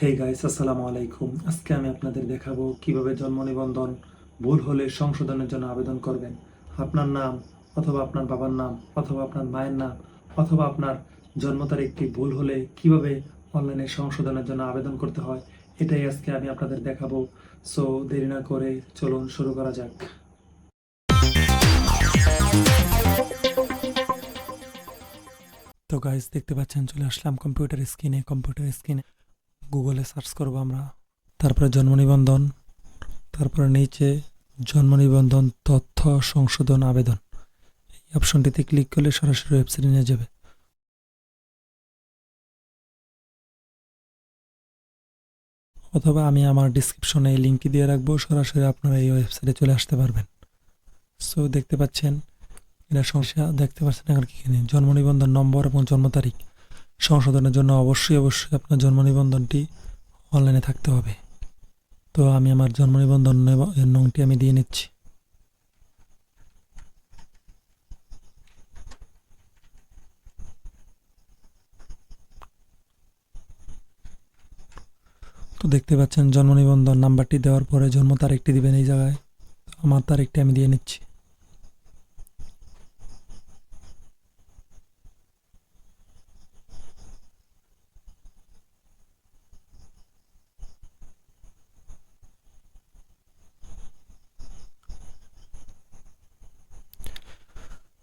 Hey guys, আসসালামু আলাইকুম। আজকে আমি আপনাদের দেখাবো কিভাবে জন্ম নিবন্ধন ভুল হলে সংশোধনের জন্য আবেদন করবেন। আপনার নাম অথবা আপনার বাবার নাম অথবা আপনার মায়ের নাম অথবা আপনার জন্ম তারিখটি ভুল হলে কিভাবে অনলাইনে সংশোধনের জন্য আবেদন করতে হয়, এটাই আজকে আমি আপনাদের দেখাবো। সো দেরি না করে চলুন শুরু করা যাক। তো গাইস, দেখতে পাচ্ছেন চলে আসলাম কম্পিউটার স্ক্রিনে গুগলে সার্চ করব আমরা, তারপরে জন্ম নিবন্ধন, তারপরে নিচে জন্ম নিবন্ধন তথ্য সংশোধন আবেদন, এই অপশনটিতে ক্লিক করলে সরাসরি ওয়েবসাইটে নিয়ে যাবে। অথবা আমি আমার ডিসক্রিপশনে এই লিঙ্কটি দিয়ে রাখবো, সরাসরি আপনারা এই ওয়েবসাইটে চলে আসতে পারবেন। সো দেখতে পাচ্ছেন এটা সমস্যা, দেখতে পাচ্ছেন এখানে কি জন্ম নিবন্ধন নম্বর এবং জন্ম তারিখ সংশোধনের জন্য অবশ্যই আপনার জন্ম নিবন্ধনটি অনলাইনে থাকতে হবে। তো আমি আমার জন্ম নিবন্ধন নংটি আমি দিয়ে নিচ্ছি। তো দেখতে পাচ্ছেন জন্ম নিবন্ধন নাম্বারটি দেওয়ার পরে জন্ম তারিখটি দিবেন এই জায়গায়। আমার তারিখটি আমি দিয়ে নিচ্ছি।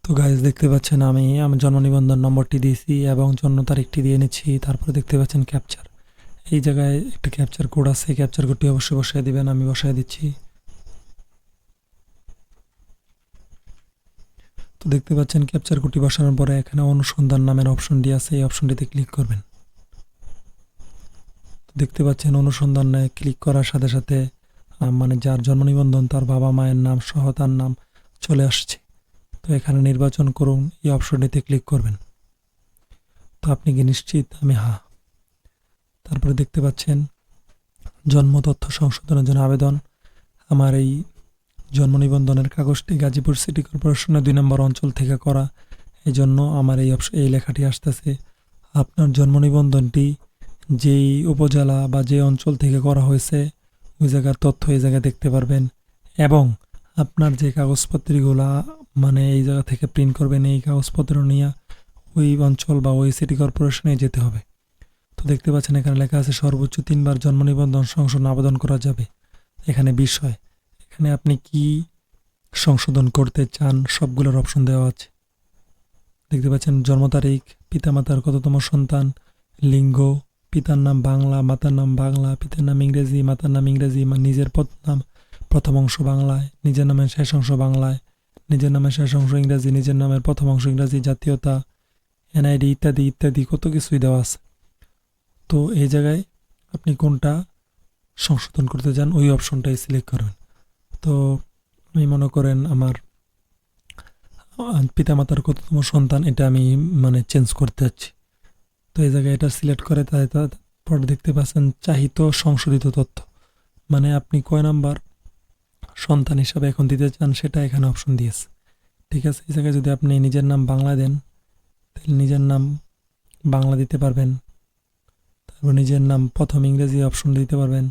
তো গাইজ দেখতে পাচ্ছেন আমি আমার জন্ম নিবন্ধন নম্বরটি দিয়েছি এবং জন্ম তারিখটি দিয়ে নিচ্ছি। তারপরে দেখতে পাচ্ছেন ক্যাপচার, এই জায়গায় একটা ক্যাপচার কোড আছে, ক্যাপচার কোডটি অবশ্যই বসায় দিবেন। আমি বসায় দিচ্ছি। তো দেখতে পাচ্ছেন ক্যাপচার কোডটি বসানোর পরে এখানে অনুসন্ধান নামের অপশনটি আছে, এই অপশনটিতে ক্লিক করবেন। তো দেখতে পাচ্ছেন অনুসন্ধানে ক্লিক করার সাথে সাথে মানে যার জন্ম নিবন্ধন তার বাবা মায়ের নাম সহ তার নাম চলে আসছে। তো এখানে নির্বাচন করুন, এই অপশনটিতে ক্লিক করবেন। তো আপনি কি নিশ্চিত? আমি হ্যাঁ। তারপরে দেখতে পাচ্ছেন জন্ম তথ্য সংশোধনের জন্য আবেদন। আমার এই জন্ম নিবন্ধনের কাগজটি গাজীপুর সিটি কর্পোরেশনের ২ নম্বর অঞ্চল থেকে করা, এই জন্য আমার এই লেখাটি আসতেছে। আপনার জন্ম নিবন্ধনটি যেই উপজেলা বা যে অঞ্চল থেকে করা হয়েছে ওই জায়গার তথ্য এই জায়গায় দেখতে পারবেন, এবং আপনার যে কাগজপত্রগুলা মানে এই জায়গা থেকে প্রিন্ট করবেন এই কাগজপত্র নিয়ে ওই অঞ্চল বা ওই সিটি কর্পোরেশনে যেতে হবে। তো দেখতে পাচ্ছেন এখানে লেখা আছে সর্বোচ্চ ৩ বার জন্ম নিবন্ধন সংশোধন আবেদন করা যাবে। এখানে বিষয়, এখানে আপনি কি সংশোধন করতে চান সবগুলোর অপশন দেওয়া আছে। দেখতে পাচ্ছেন জন্ম তারিখ, পিতামাতার কততম সন্তান, লিঙ্গ, পিতার নাম বাংলা, মাতার নাম বাংলা, পিতার নাম ইংরেজি, মাতার নাম ইংরেজি, নিজের নাম প্রথম অংশ বাংলায়, নিজের নামের শেষ অংশ বাংলায়, নিজের নামের শেষ অংশ ইংরাজি, নিজের নামের প্রথম অংশ ইংরাজি, জাতীয়তা, এনআইডি ইত্যাদি ইত্যাদি কত কিছুই দেওয়া আছে। তো এই জায়গায় আপনি কোনটা সংশোধন করতে চান ওই অপশনটাই সিলেক্ট করবেন। তো আমি মনে করেন আমার পিতামাতার কততম সন্তান এটা আমি চেঞ্জ করতে যাচ্ছি। তো এই জায়গায় এটা সিলেক্ট করে তারপর দেখতে পাচ্ছেন চাহিত সংশোধিত তথ্য, মানে আপনি কয় নাম্বার সন্তান হিসাবে এখন দিতে চান সেটা এখানে অপশন দিয়েছে। ঠিক আছে, এই জায়গায় যদি আপনি নিজের নাম বাংলা দেন তাহলে নিজের নাম বাংলা দিতে পারবেন। তারপর নিজের নাম প্রথম ইংরেজি অপশন দিতে পারবেন।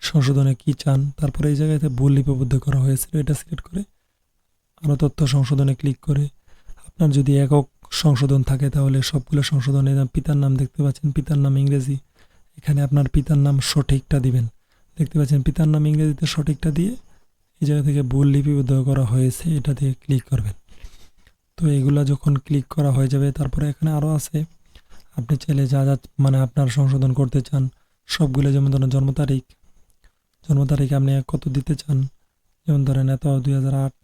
সংশোধনে কি চান, তারপরে এই জায়গাতে ভুল লিপিবদ্ধ করা হয়েছিল এটা সিলেক্ট করে আরও তথ্য সংশোধনে ক্লিক করে আপনার যদি একক সংশোধন থাকে তাহলে সবগুলো সংশোধনে পিতার নাম দেখতে পাচ্ছেন, পিতার নাম ইংরেজি, এখানে আপনার পিতার নাম সঠিকটা দিবেন। দেখতে পাচ্ছেন পিতার নাম ইংরেজিতে সঠিকটা দিয়ে এই জায়গা থেকে ভুল লিপিবদ্ধ করা হয়েছে এটা দিয়ে ক্লিক করবেন। তো এগুলা যখন ক্লিক করা হয়ে যাবে তারপরে এখানে আরও আছে আপনি চাইলে যা যা আপনার সংশোধন করতে চান সবগুলো, যেমন ধরেন জন্ম তারিখ আপনি কত দিতে চান, যেমন ধরেন এত 2008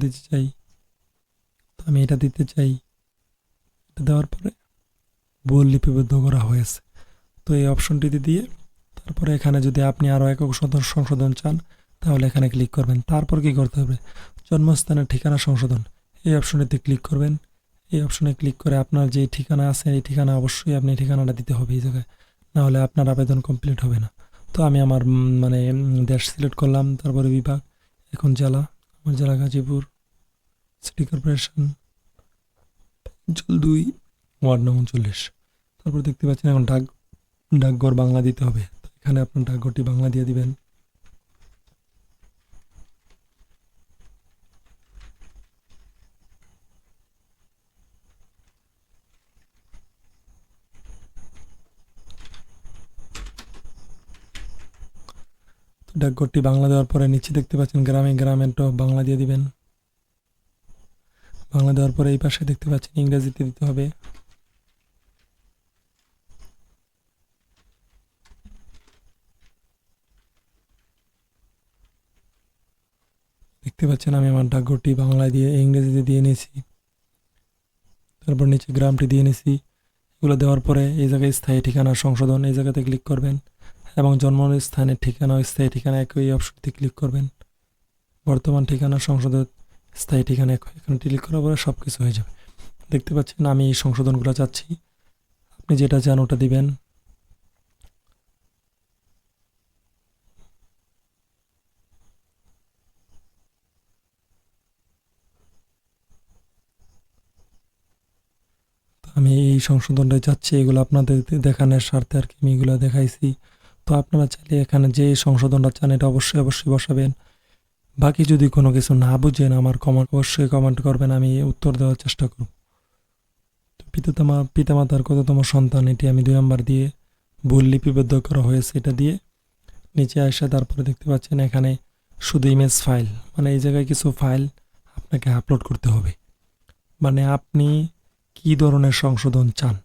দিতে চাই, তো আমি এটা দিতে চাই। এটা দেওয়ার পরে ভুল লিপিবদ্ধ করা হয়েছে, তো এই অপশনটিতে দিয়ে তারপরে এখানে যদি আপনি আরও একক সংশোধন চান তাহলে এখানে ক্লিক করবেন। তারপর কি করতে হবে, জন্মস্থানের ঠিকানা সংশোধন, এই অপশনটিতে ক্লিক করবেন। এই অপশনে ক্লিক করে আপনার যে ঠিকানা আছে এই ঠিকানা অবশ্যই আপনি ঠিকানাটা দিতে হবে এই জায়গায়, না হলে আপনার আবেদন কমপ্লিট হবে না। তো আমি আমার দেশ সিলেক্ট করলাম, তারপরে বিভাগ, এখন জেলা, আমার জেলা গাজীপুর, সিটি কর্পোরেশন অঞ্চল 2, ওয়ার্ড নং 39। তারপর দেখতে পাচ্ছেন এখন ডাকঘর বাংলা দিতে হবে। তো এখানে আপনার ডাকঘরটি বাংলা দিয়ে দিবেন। তো ডাকঘরটি বাংলা দেওয়ার পরে নিচে দেখতে পাচ্ছেন গ্রামেরটা বাংলা দিয়ে দিবেন। বাংলা দেওয়ার পরে এই পাশে দেখতে পাচ্ছেন ইংরেজিতে দিতে হবে। দেখতে পাচ্ছেন আমি আমার ডাকঘরটি বাংলায় দিয়ে ইংরেজিতে দিয়ে নিয়েছি। তারপর নিচে গ্রামটি দিয়ে নিয়েছি। এগুলো দেওয়ার পরে এই জায়গায় স্থায়ী ঠিকানা সংশোধন, এই জায়গাতে ক্লিক করবেন এবং জন্মস্থানের ঠিকানা ও স্থায়ী ঠিকানা একই অপশনটি ক্লিক করবেন। বর্তমান ঠিকানা সংশোধন, স্থায়ী ঠিকানা একই, এখানে ক্লিক করার পরে সব কিছু হয়ে যাবে। দেখতে পাচ্ছেন আমি এই সংশোধনগুলো চাচ্ছি, আপনি যেটা চান ওটা দিবেন। আমি এই সংশোধনটাই চাচ্ছি, এগুলো আপনাদের দেখানোর স্বার্থে আর কি আমি এগুলো দেখাইছি। তো আপনারা চাইলে এখানে যে সংশোধনটা চান এটা অবশ্যই বসাবেন। বাকি যদি কোনো কিছু না বুঝেন আমার অবশ্যই কমেন্ট করবেন, আমি উত্তর দেওয়ার চেষ্টা করব। তো পিতামাতার কততম সন্তান এটি আমি 2 নাম্বার দিয়ে ভুল লিপিবদ্ধ করা হয়েছে এটা দিয়ে নিচে আসে। তারপরে দেখতে পাচ্ছেন এখানে শুধু ইমেজ ফাইল, মানে এই জায়গায় কিছু ফাইল আপনাকে আপলোড করতে হবে। মানে আপনি কি ধরনের সংশোধন চান,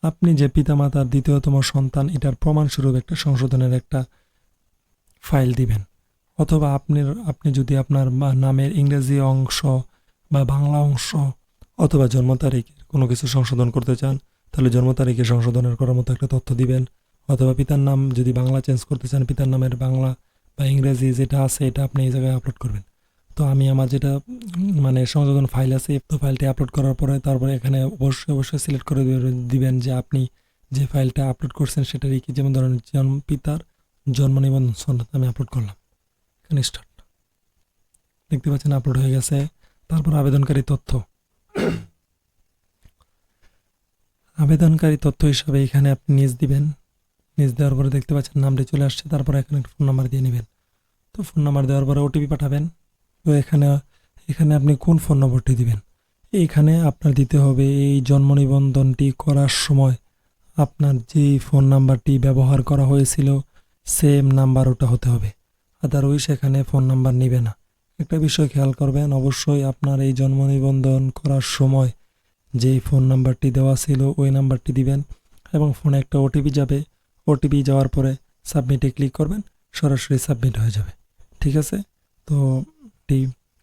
আপনি যে পিতামাতার দ্বিতীয়তম সন্তান এটার প্রমাণস্বরূপ একটা সংশোধনের একটা ফাইল দিবেন। অথবা আপনি যদি আপনার নামের ইংরেজি অংশ বা বাংলা অংশ অথবা জন্ম তারিখের কোনো কিছু সংশোধন করতে চান তাহলে জন্ম তারিখে সংশোধনের করার মতো একটা তথ্য দিবেন। অথবা পিতার নাম যদি বাংলা চেঞ্জ করতে চান, পিতার নামের বাংলা বা ইংরেজি যেটা আছে এটা আপনি এই জায়গায় আপলোড করবেন। তো আমি আমার যেটা মানে সংশোধন ফাইল আছে তো ফাইলটি আপলোড করার পরে তারপরে এখানে অবশ্যই সিলেক্ট করে দিবেন যে আপনি যে ফাইলটা আপলোড করছেন সেটারই কি, যেমন ধরেন পিতার জন্ম নিবন্ধন সনদ আমি আপলোড করলাম। এখানে স্টার্ট দেখতে পাচ্ছেন আপলোড হয়ে গেছে। তারপর আবেদনকারী তথ্য, আবেদনকারী তথ্য হিসাবে এখানে আপনি নিজ দিবেন। নিজ দেওয়ার পরে দেখতে পাচ্ছেন নামটি চলে আসছে। তারপর এখানে ফোন নাম্বার দিয়ে নেবেন। তো ফোন নাম্বার দেওয়ার পরে ওটিপি পাঠাবেন। তো এখানে আপনি কোন ফোন নম্বরটি দিবেন, এইখানে আপনার দিতে হবে এই জন্ম নিবন্ধনটি করার সময় আপনার যে ফোন নাম্বারটি ব্যবহার করা হয়েছিল সেম নাম্বার ওটা হতে হবে, আদারওয়াইজ এখানে ফোন নাম্বার নেবে না। একটা বিষয় খেয়াল করবেন, অবশ্যই আপনার এই জন্ম নিবন্ধন করার সময় যেই ফোন নাম্বারটি দেওয়া ছিল ওই নাম্বারটি দিবেন এবং ফোনে একটা ওটিপি যাবে। ওটিপি যাওয়ার পরে সাবমিটে ক্লিক করবেন, সরাসরি সাবমিট হয়ে যাবে। ঠিক আছে? তো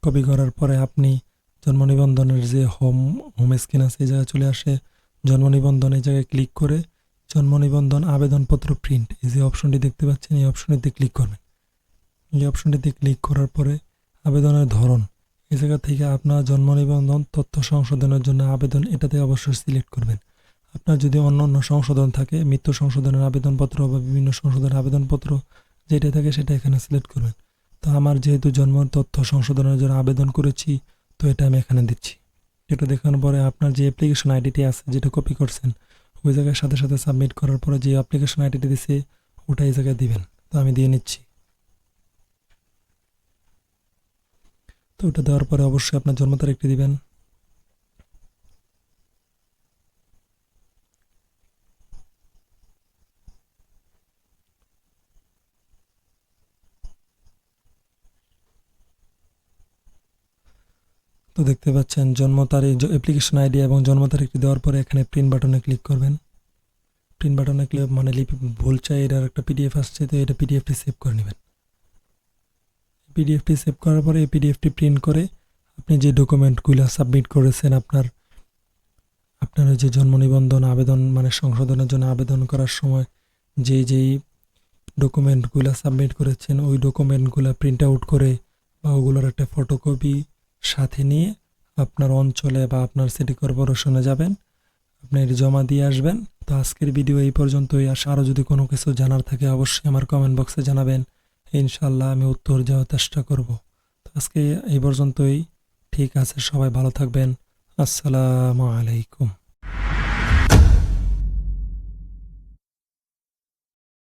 কপি করার পরে আপনি জন্ম নিবন্ধনের যে হোম স্ক্রিন আছে এই জায়গায় চলে আসে, জন্ম নিবন্ধন এই জায়গায় ক্লিক করে জন্ম নিবন্ধন আবেদনপত্র প্রিন্ট এই যে অপশনটি দেখতে পাচ্ছেন এই অপশনটিতে ক্লিক করবেন। এই অপশনটিতে ক্লিক করার পরে আবেদনের ধরন এই জায়গা থেকে আপনার জন্ম নিবন্ধন তথ্য সংশোধনের জন্য আবেদন এটাতে অবশ্যই সিলেক্ট করবেন। আপনার যদি অন্য সংশোধন থাকে, মৃত্যু সংশোধনের আবেদনপত্র বা বিভিন্ন সংশোধনের আবেদনপত্র যেটা থাকে সেটা এখানে সিলেক্ট করবেন। তো আমার যেহেতু জন্ম তথ্য সংশোধনের জন্য আবেদন করেছি তো এটা আমি এখানে দিচ্ছি। এটা দেখানোর পরে আপনার যে অ্যাপ্লিকেশন আইডিটি আছে যেটা কপি করছেন ওই জায়গায় সাথে সাথে সাবমিট করার পরে যে অ্যাপ্লিকেশন আইডিটি দিছে ওটা এই জায়গায় দিবেন। তো আমি দিয়ে নিচ্ছি। তো ওটা দেওয়ার পরে অবশ্যই আপনার জন্ম তারিখটি দিবেন। তো দেখতে পাচ্ছেন জন্ম তারিখ, অ্যাপ্লিকেশন আইডি এবং জন্ম তারিখটি দেওয়ার পরে এখানে প্রিন্ট বাটনে ক্লিক করবেন। প্রিন্ট বাটনে ক্লিক মানে লিপি ভুল চাই এটার একটা পিডিএফ আসছে, তো এটা পিডিএফটি সেভ করে নেবেন। পিডিএফটি সেভ করার পরে এই পিডিএফটি প্রিন্ট করে আপনি যে ডকুমেন্টগুলো সাবমিট করেছেন আপনার যে জন্ম নিবন্ধন আবেদন মানে সংশোধনের জন্য আবেদন করার সময় যেই ডকুমেন্টগুলো সাবমিট করেছেন ওই ডকুমেন্টগুলো প্রিন্ট আউট করে বা ওগুলোর একটা ফটোকপি সাথে নিয়ে আপনার অঞ্চলে বা আপনার সিটি কর্পোরেশনে যাবেন, আপনি এটি জমা দিয়ে আসবেন। তো আজকের ভিডিও এই পর্যন্তই। আরও যদি কোনো কিছু জানার থাকে অবশ্যই আমার কমেন্ট বক্সে জানাবেন, ইনশাল্লাহ আমি উত্তর দেওয়ার চেষ্টা করব। তো আজকে এই পর্যন্তই। ঠিক আছে, সবাই ভালো থাকবেন। আসসালামু আলাইকুম।